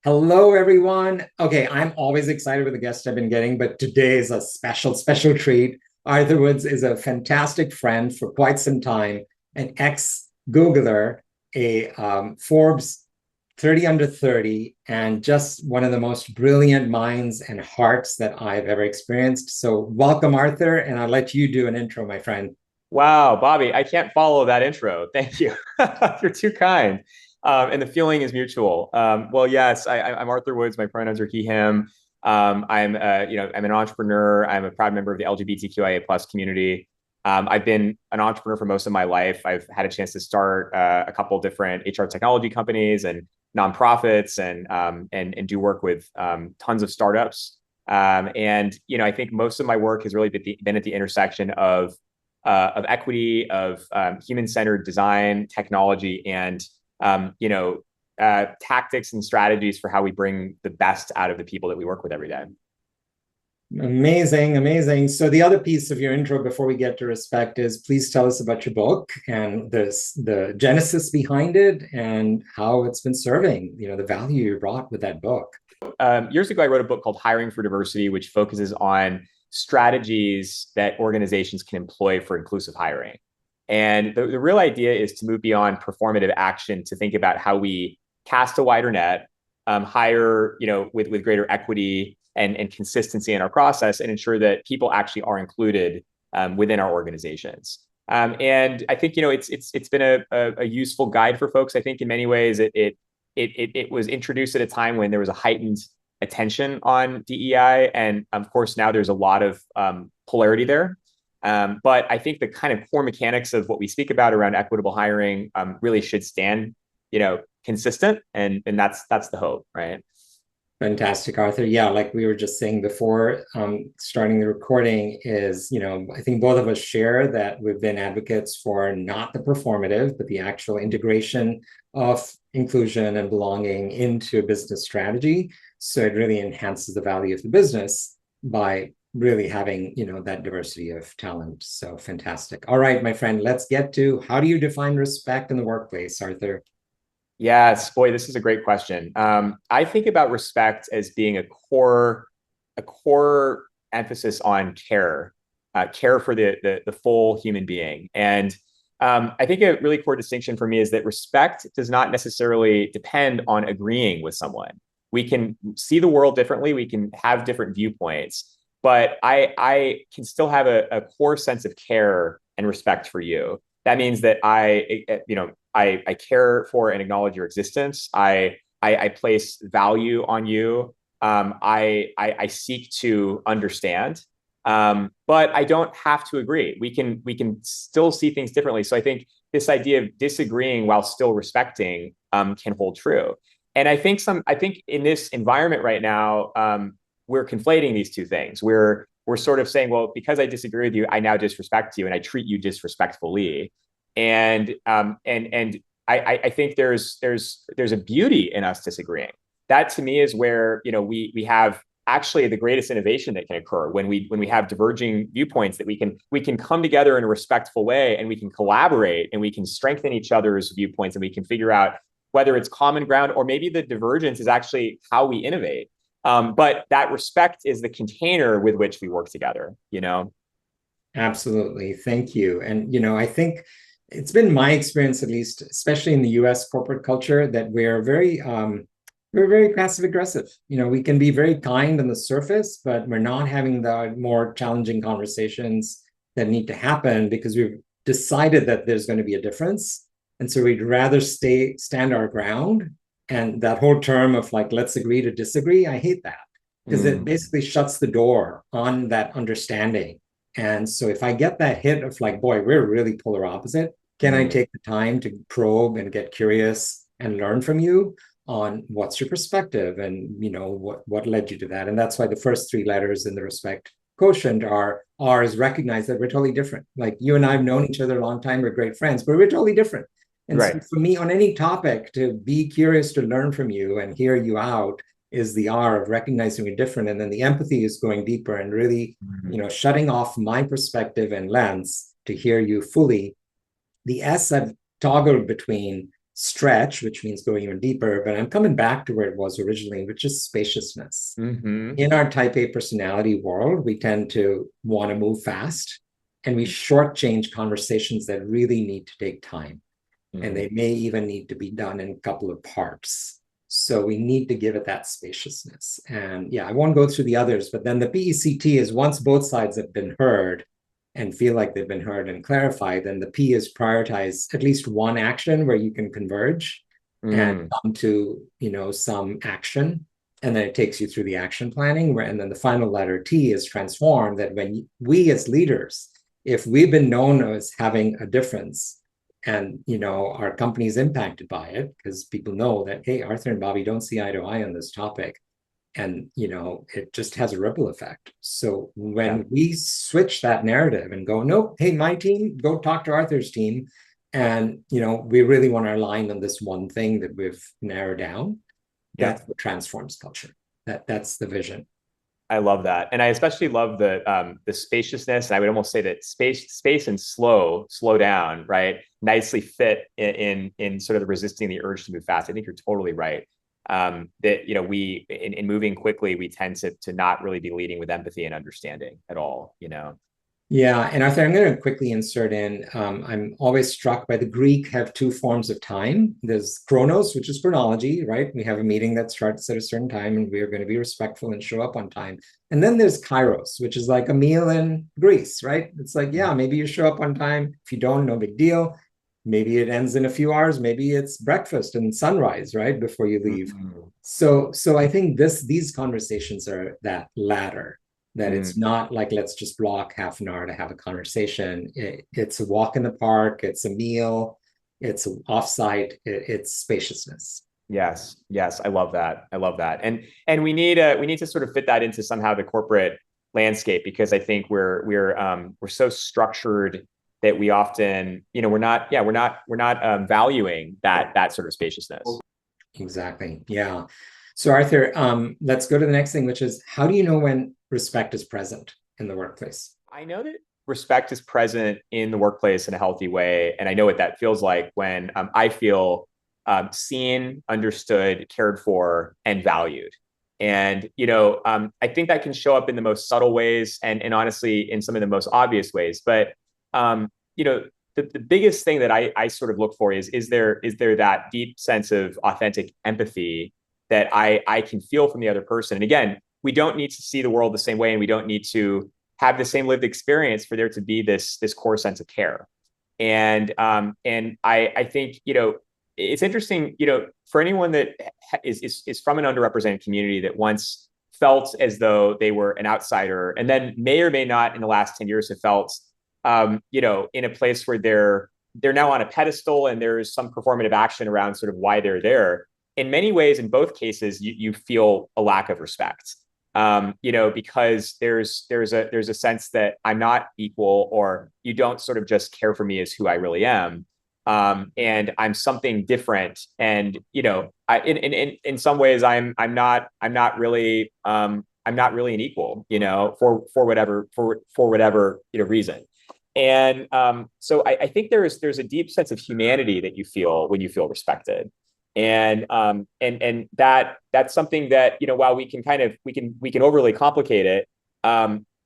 Hello, everyone. Okay, I'm always excited with the guests I've been getting, but today is a special treat. Arthur Woods is a fantastic friend for quite some time, an ex-Googler, a Forbes 30 under 30, and just one of the most brilliant minds and hearts that I've ever experienced. So welcome, Arthur, and I'll let you do an intro, my friend. Wow, Bobby, I can't follow that intro. Thank you. You're too kind. And the feeling is mutual. Well, yes, I'm Arthur Woods. My pronouns are he, him. I'm an entrepreneur. I'm a proud member of the LGBTQIA plus community. I've been an entrepreneur for most of my life. I've had a chance to start a couple different HR technology companies and nonprofits and do work with tons of startups. I think most of my work has really been at the intersection of equity, of human-centered design, technology, and tactics and strategies for how we bring the best out of the people that we work with every day. Amazing, amazing. So the other piece of your intro before we get to respect is please tell us about your book and the genesis behind it and how it's been serving, the value you brought with that book. Years ago, I wrote a book called Hiring for Diversity, which focuses on strategies that organizations can employ for inclusive hiring. And the real idea is to move beyond performative action to think about how we cast a wider net, hire, with greater equity and consistency in our process, and ensure that people actually are included within our organizations. And I think it's been a useful guide for folks. I think in many ways it was introduced at a time when there was a heightened attention on DEI, and of course now there's a lot of polarity there. But I think the kind of core mechanics of what we speak about around equitable hiring really should stand, consistent, and that's the hope, right? Fantastic, Arthur. Yeah, like we were just saying before starting the recording is, I think both of us share that we've been advocates for not the performative, but the actual integration of inclusion and belonging into a business strategy. So it really enhances the value of the business by really having, that diversity of talent. So fantastic. All right, my friend, let's get to how do you define respect in the workplace, Arthur? Yes, boy, this is a great question. I think about respect as being a core emphasis on care, care for the full human being. And I think a really core distinction for me is that respect does not necessarily depend on agreeing with someone. We can see the world differently. We can have different viewpoints, but I can still have a core sense of care and respect for you. That means that I care for and acknowledge your existence. I place value on you. I seek to understand, but I don't have to agree. We can still see things differently. So I think this idea of disagreeing while still respecting can hold true. And I think in this environment right now, we're conflating these two things. We're sort of saying, well, because I disagree with you, I now disrespect you and I treat you disrespectfully. And I think there's a beauty in us disagreeing. That to me is where we have actually the greatest innovation that can occur when we have diverging viewpoints, that we can come together in a respectful way, and we can collaborate and we can strengthen each other's viewpoints, and we can figure out whether it's common ground or maybe the divergence is actually how we innovate. But that respect is the container with which we work together. Absolutely. Thank you. And, I think it's been my experience, at least, especially in the US corporate culture, that we're very passive aggressive. We can be very kind on the surface, but we're not having the more challenging conversations that need to happen because we've decided that there's going to be a difference. And so we'd rather stand our ground. And that whole term of like, let's agree to disagree, I hate that because it Mm. basically shuts the door on that understanding. And so if I get that hit of like, boy, we're really polar opposite, can I Mm. take the time to probe and get curious and learn from you on what's your perspective and what led you to that? And that's why the first three letters in the respect quotient are R is recognize that we're totally different. Like you and I have known each other a long time, we're great friends, but we're totally different. And so Right. for me, on any topic, to be curious to learn from you and hear you out is the R of recognizing we're different. And then the empathy is going deeper and really, Mhm. shutting off my perspective and lens to hear you fully. The S I've toggled between stretch, which means going even deeper, but I'm coming back to where it was originally, which is spaciousness. Mm-hmm. In our type A personality world, we tend to want to move fast and we shortchange conversations that really need to take time. And Mm-hmm. they may even need to be done in a couple of parts. So we need to give it that spaciousness. And yeah, I won't go through the others, but then the PECT is once both sides have been heard and feel like they've been heard and clarified, then the P is prioritize at least one action where you can converge and Mm. come to, some action. And then it takes you through the action planning. And then the final letter T is transform, that when we as leaders, if we've been known as having a difference, and our company is impacted by it because people know that, hey, Arthur and Bobby don't see eye to eye on this topic, and it just has a ripple effect. So Yeah. when we switch that narrative and go, nope, hey, my team, go talk to Arthur's team, and we really want to align on this one thing that we've narrowed down, Yep. that's what transforms culture. That's the vision. I love that, and I especially love the spaciousness. And I would almost say that space and slow down, right? Nicely fit in sort of the resisting the urge to move fast. I think you're totally right. That we in moving quickly, we tend to not really be leading with empathy and understanding at all. Yeah, and Arthur, I'm going to quickly insert in. I'm always struck by the Greek have two forms of time. There's chronos, which is chronology, right? We have a meeting that starts at a certain time, and we are going to be respectful and show up on time. And then there's kairos, which is like a meal in Greece, right? It's like, yeah, maybe you show up on time. If you don't, no big deal. Maybe it ends in a few hours. Maybe it's breakfast and sunrise, right, before you leave. Mm-hmm. So I think these conversations are that latter, that Mm. it's not like let's just block half an hour to have a conversation. It's a walk in the park, it's a meal, it's offsite, it's spaciousness. Yes, yes, I love that. I love that. And we need to sort of fit that into somehow the corporate landscape, because I think we're so structured that we often, we're not valuing that sort of spaciousness. Exactly. Yeah. So Arthur, let's go to the next thing, which is how do you know when respect is present in the workplace? I know that respect is present in the workplace in a healthy way, and I know what that feels like when I feel seen, understood, cared for, and valued. And I think that can show up in the most subtle ways, and honestly, in some of the most obvious ways. But um, you know, the biggest thing that I sort of look for is there that deep sense of authentic empathy that I can feel from the other person. And again, we don't need to see the world the same way, and we don't need to have the same lived experience for there to be this core sense of care. And I think it's interesting, for anyone that is from an underrepresented community that once felt as though they were an outsider, and then may or may not in the last 10 years have felt in a place where they're now on a pedestal, and there's some performative action around sort of why they're there. In many ways, in both cases, you feel a lack of respect. Because there's a sense that I'm not equal, or you don't sort of just care for me as who I really am, and I'm something different. And in some ways, I'm not really an equal, for whatever reason. And so I think there's a deep sense of humanity that you feel when you feel respected. And that's something that while we can overly complicate it,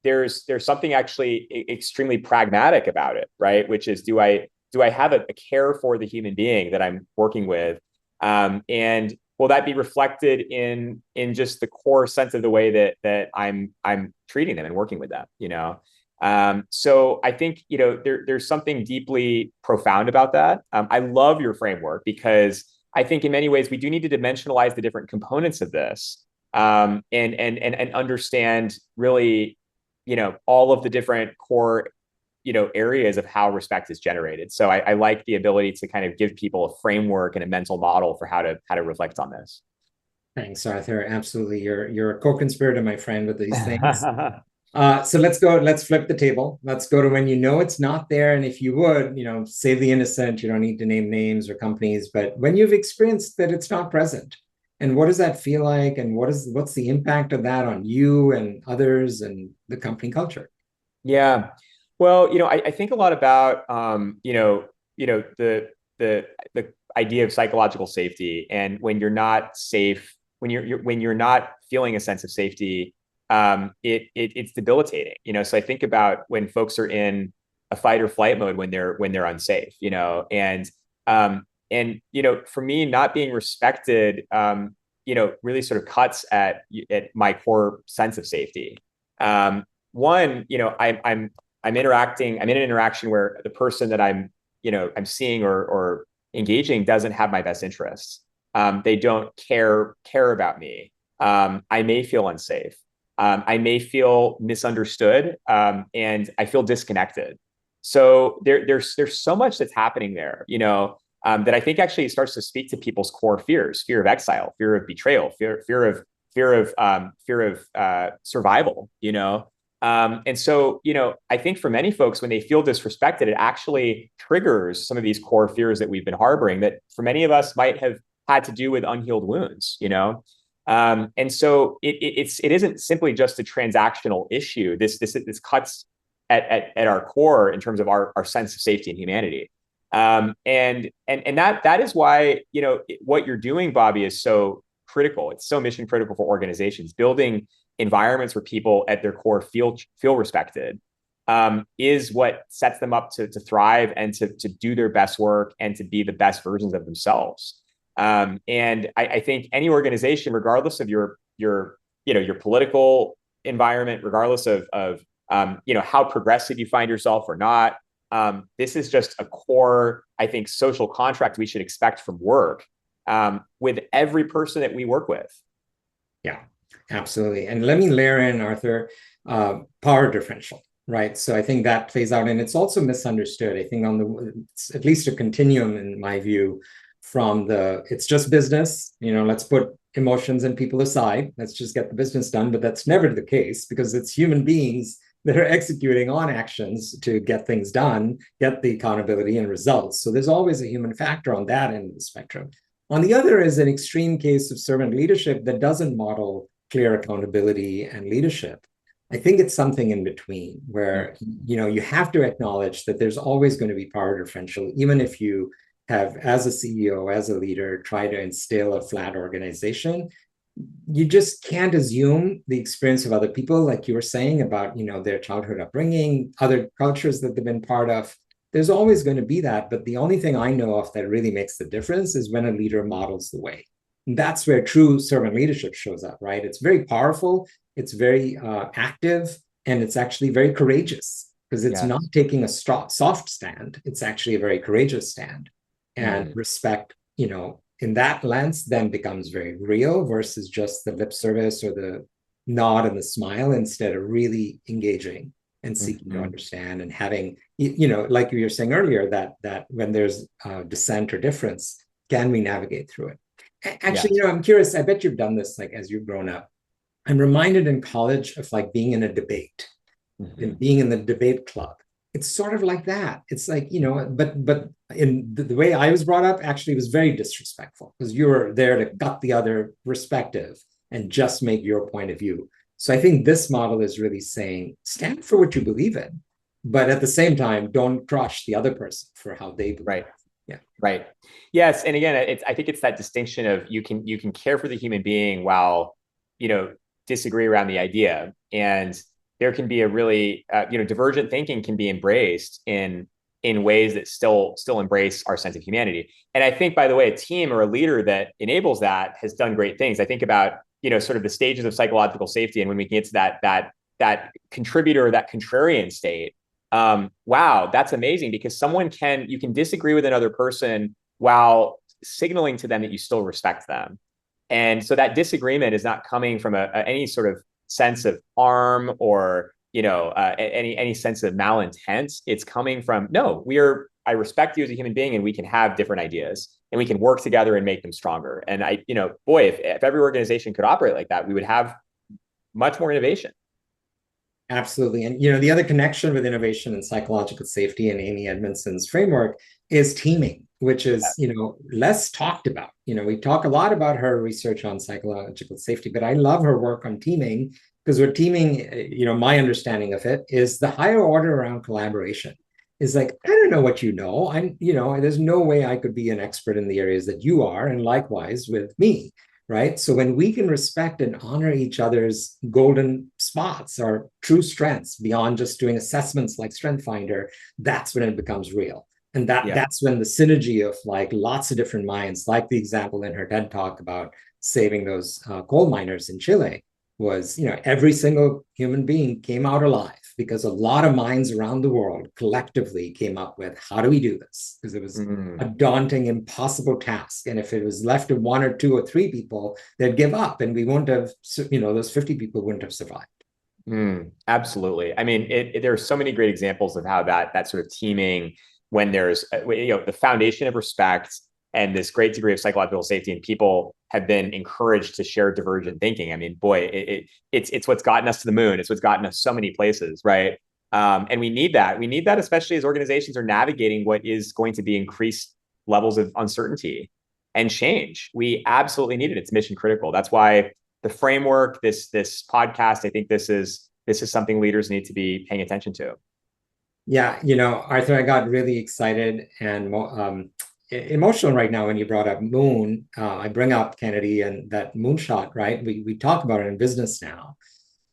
there's something actually extremely pragmatic about it, right? Which is, do I have a care for the human being that I'm working with, and will that be reflected in just the core sense of the way that I'm treating them and working with them, so I think there's something deeply profound about that. I love your framework, because I think in many ways we do need to dimensionalize the different components of this, and understand really, all of the different core, areas of how respect is generated. So I like the ability to kind of give people a framework and a mental model for how to reflect on this. Thanks, Arthur. Absolutely. You're a co-conspirator, my friend, with these things. So let's flip the table. Let's go to when it's not there. And if you would, save the innocent, you don't need to name names or companies, but when you've experienced that it's not present, and what does that feel like? And what's the impact of that on you and others and the company culture? Yeah. Well, I think a lot about the idea of psychological safety, and when you're not safe, when you're not feeling a sense of safety, it's debilitating. So I think about when folks are in a fight or flight mode when they're unsafe, for me, not being respected, really sort of cuts at my core sense of safety. One, I'm in an interaction where the person that I'm seeing or engaging doesn't have my best interests. They don't care about me. I may feel unsafe. I may feel misunderstood, and I feel disconnected. So there's so much that's happening there, that I think actually starts to speak to people's core fears: fear of exile, fear of betrayal, fear of survival. And so, I think for many folks, when they feel disrespected, it actually triggers some of these core fears that we've been harboring that for many of us might have had to do with unhealed wounds. And so it isn't simply just a transactional issue. This cuts at our core in terms of our sense of safety and humanity. And that is why, what you're doing, Bobby, is so critical. It's so mission critical for organizations. Building environments where people at their core feel respected is what sets them up to thrive and to do their best work and to be the best versions of themselves. And I think any organization, regardless of your political environment, regardless of how progressive you find yourself or not, this is just a core, I think, social contract we should expect from work, with every person that we work with. Yeah, absolutely. And let me layer in, Arthur, power differential, right? So I think that plays out, and it's also misunderstood. I think it's at least a continuum, in my view, from it's just business, let's put emotions and people aside, let's just get the business done. But that's never the case, because it's human beings that are executing on actions to get things done, get the accountability and results. So there's always a human factor on that end of the spectrum. On the other is an extreme case of servant leadership that doesn't model clear accountability and leadership. I think it's something in between where, you have to acknowledge that there's always going to be power differential, even if you have, as a CEO, as a leader, try to instill a flat organization. You just can't assume the experience of other people, like you were saying about, their childhood upbringing, other cultures that they've been part of. There's always going to be that. But the only thing I know of that really makes the difference is when a leader models the way. And that's where true servant leadership shows up, right? It's very powerful, it's very active, and it's actually very courageous, because it's not taking a soft stand. It's actually a very courageous stand. And respect, in that lens, then becomes very real versus just the lip service or the nod and the smile, instead of really engaging and seeking to understand and having, like you were saying earlier, that when there's dissent or difference, can we navigate through it? Actually, I'm curious, I bet you've done this, like, as you've grown up. I'm reminded in college of like being in a debate and being in the debate club. It's sort of like that. It's like, but in the way I was brought up, actually was very disrespectful, because you were there to gut the other perspective and just make your point of view. So I think this model is really saying, stand for what you believe in, but at the same time, don't crush the other person for how they believe. Right. Yeah. Right. Yes. And again, I think it's that distinction of you can care for the human being while, disagree around the idea. And there can be a really, divergent thinking can be embraced in ways that still embrace our sense of humanity. And I think, by the way, a team or a leader that enables that has done great things. I think about, sort of the stages of psychological safety. And when we can get to that contributor, that contrarian state, wow, that's amazing, because you can disagree with another person while signaling to them that you still respect them. And so that disagreement is not coming from any sort of sense of harm or any sense of malintent. It's coming from, no, I respect you as a human being, and we can have different ideas and we can work together and make them stronger. And boy, if every organization could operate like that, we would have much more innovation. Absolutely. And the other connection with innovation and psychological safety in Amy Edmondson's framework is teaming, which is less talked about. We talk a lot about her research on psychological safety, but I love her work on teaming, because what teaming, my understanding of it is the higher order around collaboration. is like, I don't know what you know. There's no way I could be an expert in the areas that you are, and likewise with me, right? So when we can respect and honor each other's golden spots or true strengths beyond just doing assessments like Strength Finder, that's when it becomes real. And Yeah. that's when the synergy of like lots of different minds, like the example in her TED talk about saving those coal miners in Chile, was, every single human being came out alive because a lot of minds around the world collectively came up with, how do we do this? Because it was a Mm. daunting, impossible task. And if it was left to one or two or three people, they'd give up, and we wouldn't have, those 50 people wouldn't have survived. Absolutely. I mean, there are so many great examples of how that sort of teaming, when there's the foundation of respect and this great degree of psychological safety, and people have been encouraged to share divergent thinking. I mean, boy, it's what's gotten us to the moon. It's what's gotten us so many places, right? And we need that. We need that, especially as organizations are navigating what is going to be increased levels of uncertainty and change. We absolutely need it. It's mission critical. That's why the framework, this podcast, I think this is something leaders need to be paying attention to. Yeah, Arthur, I got really excited and emotional right now when you brought up moon. I bring up Kennedy and that moonshot, right? We talk about it in business now.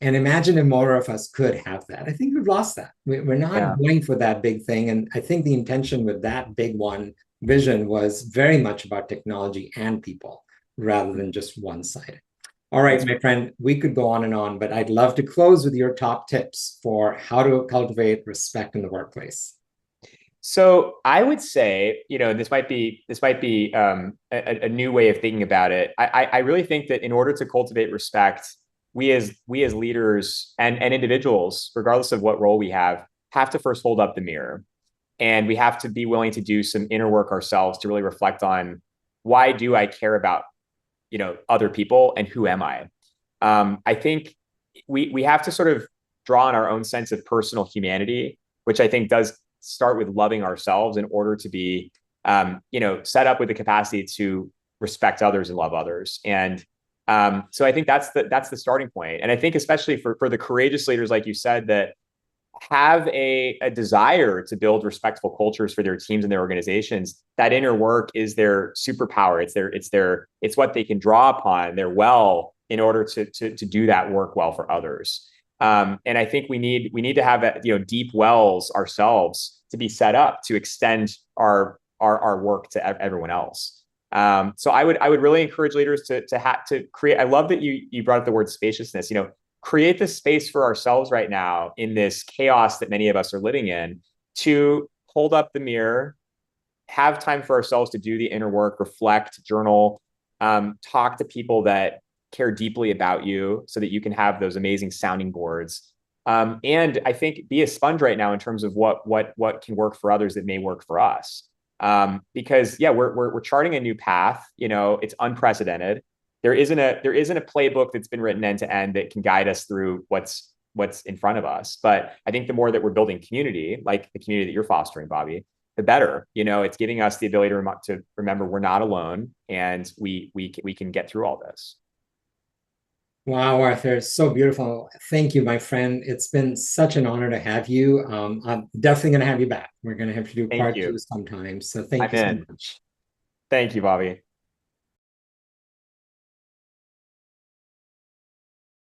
And imagine if more of us could have that. I think we've lost that. We're not Yeah. going for that big thing. And I think the intention with that big one vision was very much about technology and people rather than just one side. All right, That's my friend, we could go on and on, but I'd love to close with your top tips for how to cultivate respect in the workplace. So I would say, this might be a new way of thinking about it. I really think that in order to cultivate respect, we as leaders and individuals, regardless of what role we have to first hold up the mirror, and we have to be willing to do some inner work ourselves to really reflect on, why do I care about other people, and who am I? I think we have to sort of draw on our own sense of personal humanity, which I think does start with loving ourselves in order to be set up with the capacity to respect others and love others. And so I think that's the starting point. And I think especially for the courageous leaders, like you said, that have a desire to build respectful cultures for their teams and their organizations, that inner work is their superpower. It's what they can draw upon their well in order to do that work well for others. And I think we need to have deep wells ourselves to be set up to extend our work to everyone else. So I would really encourage leaders to create. I love that you brought up the word spaciousness. Create the space for ourselves right now in this chaos that many of us are living in, to hold up the mirror, have time for ourselves to do the inner work, reflect, journal, talk to people that care deeply about you so that you can have those amazing sounding boards. And I think be a sponge right now in terms of what can work for others that may work for us. Because yeah, we're charting a new path. It's unprecedented. There isn't a playbook that's been written end to end that can guide us through what's in front of us. But I think the more that we're building community, like the community that you're fostering, Bobby, the better. It's giving us the ability to remember we're not alone, and we can get through all this. Wow, Arthur, so beautiful. Thank you, my friend. It's been such an honor to have you. I'm definitely going to have you back. We're going to have to do Thank part you. two sometime. So thank I'm you so in. much. Thank you, Bobby.